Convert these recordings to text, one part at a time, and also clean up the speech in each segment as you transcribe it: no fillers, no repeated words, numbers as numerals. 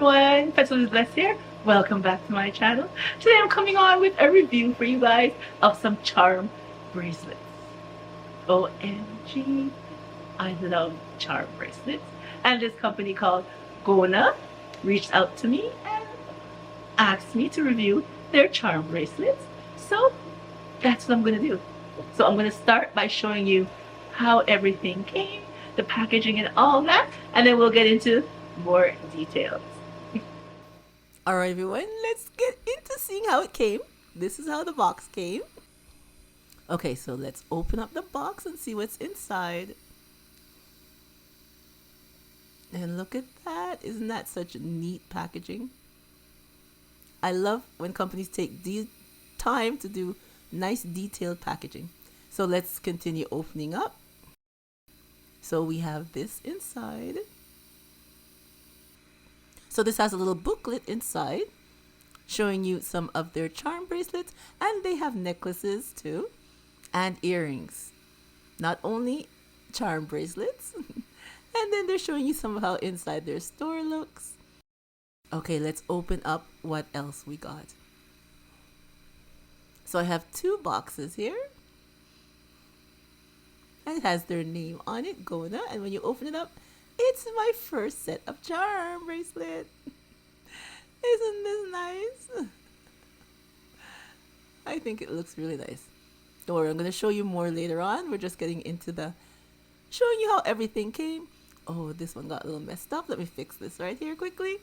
everyone, Petalisbless here. Welcome back to my channel. Today I'm coming on with a review for you guys of some charm bracelets. OMG, I love charm bracelets. And this company called Gona reached out to me and asked me to review their charm bracelets. So that's what I'm going to do. So I'm going to start by showing you how everything came, the packaging and all that, and then we'll get into more details. Alright everyone, let's get into seeing how it came. This is how the box came. Okay, so let's open up the box and see what's inside. And look at that. Isn't that such neat packaging? I love when companies take the time to do nice detailed packaging. So let's continue opening up. So we have this inside. So this has a little booklet inside showing you some of their charm bracelets, and they have necklaces too and earrings. Not only charm bracelets, and then they're showing you some of how inside their store looks. Okay, let's open up what else we got. So I have two boxes here. And it has their name on it, Gona, and when you open it up, it's my first set of charm bracelet. Isn't this nice? I think it looks really nice. Don't worry, I'm going to show you more later on. We're just getting into the showing you how everything came. Oh, this one got a little messed up. Let me fix this right here quickly.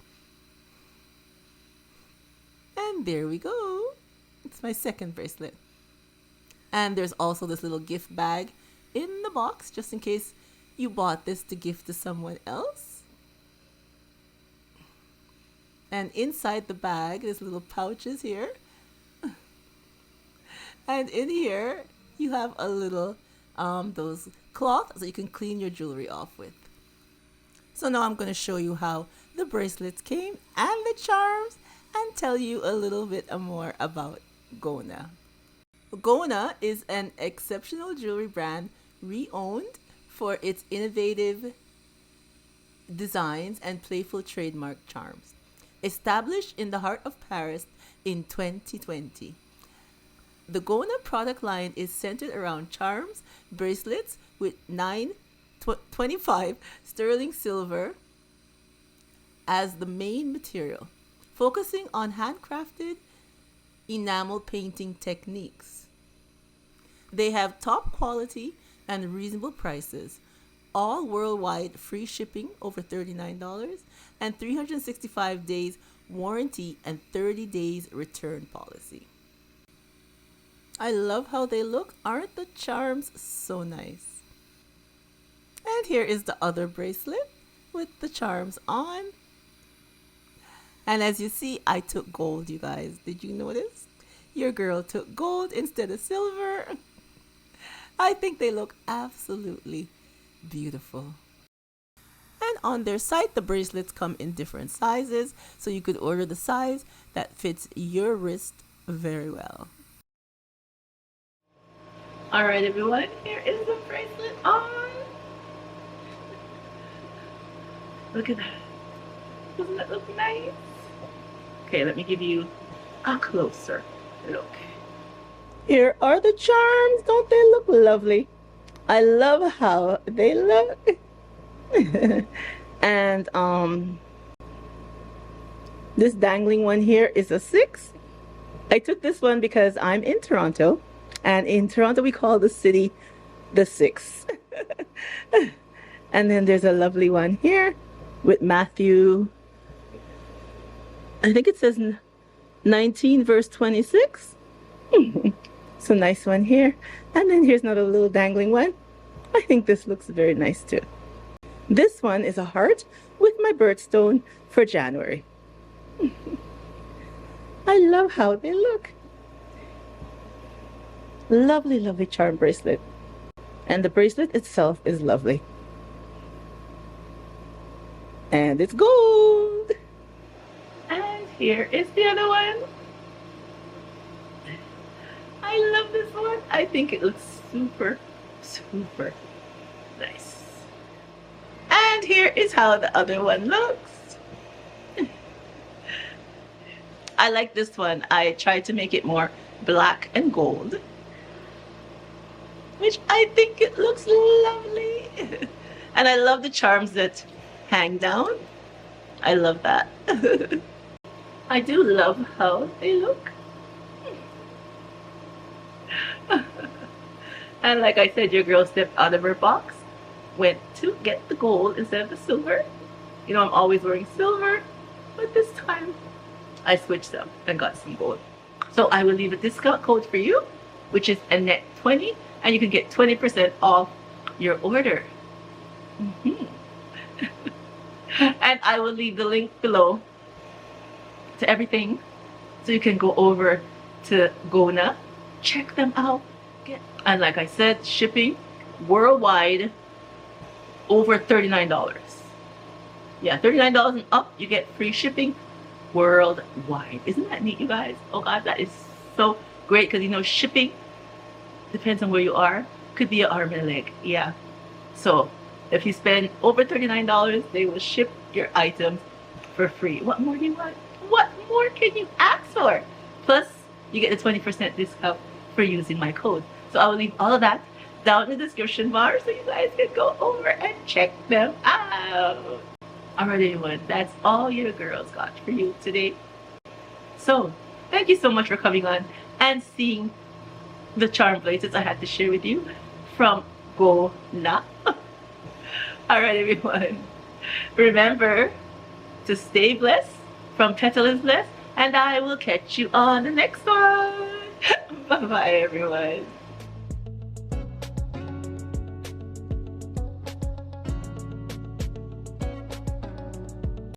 And there we go. It's my second bracelet. And there's also this little gift bag in the box, just in case you bought this to gift to someone else. And inside the bag, there's little pouches here. And in here, you have a little, those cloths that you can clean your jewelry off with. So now I'm going to show you how the bracelets came and the charms and tell you a little bit more about Gona. Gona is an exceptional jewelry brand re-owned for its innovative designs and playful trademark charms. Established in the heart of Paris in 2020. The Gona product line is centered around charms, bracelets with 925 sterling silver as the main material, focusing on handcrafted enamel painting techniques. They have top quality and reasonable prices, all worldwide free shipping over $39, and 365 days warranty and 30 days return policy. I love how they look. Aren't the charms so nice? And here is the other bracelet with the charms on. And as you see, I took gold, you guys. Did you notice? Your girl took gold instead of silver. I think they look absolutely beautiful. And on their site, the bracelets come in different sizes, so you could order the size that fits your wrist very well. Alright everyone, here is the bracelet on. Look at that. Doesn't that look nice? Okay, let me give you a closer look. Here are the charms. Don't they look lovely? I love how they look. And this dangling one here is a 6. I took this one because I'm in Toronto, and in Toronto we call the city the 6. And then there's a lovely one here with Matthew. I think it says 19 verse 26. It's a nice one here. And then here's another little dangling one. I think this looks very nice too. This one is a heart with my birthstone for January. I love how they look. Lovely, lovely charm bracelet. And the bracelet itself is lovely. And it's gold. And here is the other one. I love this one. I think it looks super, super nice. And here is how the other one looks. I like this one. I tried to make it more black and gold, which I think it looks lovely. And I love the charms that hang down. I love that. I do love how they look. And like I said, your girl stepped out of her box, went to get the gold instead of the silver. You know, I'm always wearing silver, but this time I switched up and got some gold. So I will leave a discount code for you, which is Annette20, and you can get 20% off your order. And I will leave the link below to everything, so you can go over to Gona, check them out. And like I said, shipping worldwide over $39. Yeah, $39 and up, you get free shipping worldwide. Isn't that neat, you guys? Oh God, that is so great, because you know, shipping depends on where you are. Could be an arm and a leg. Yeah. So if you spend over $39, they will ship your items for free. What more do you want? What more can you ask for? Plus, you get the 20% discount for using my code. So I will leave all of that down in the description bar, so you guys can go over and check them out. Alright everyone, that's all your girls got for you today. So, thank you so much for coming on and seeing the charm bracelets I had to share with you from Gona. Alright everyone, remember to stay blessed from Petalisbless, and I will catch you on the next one. Bye bye everyone.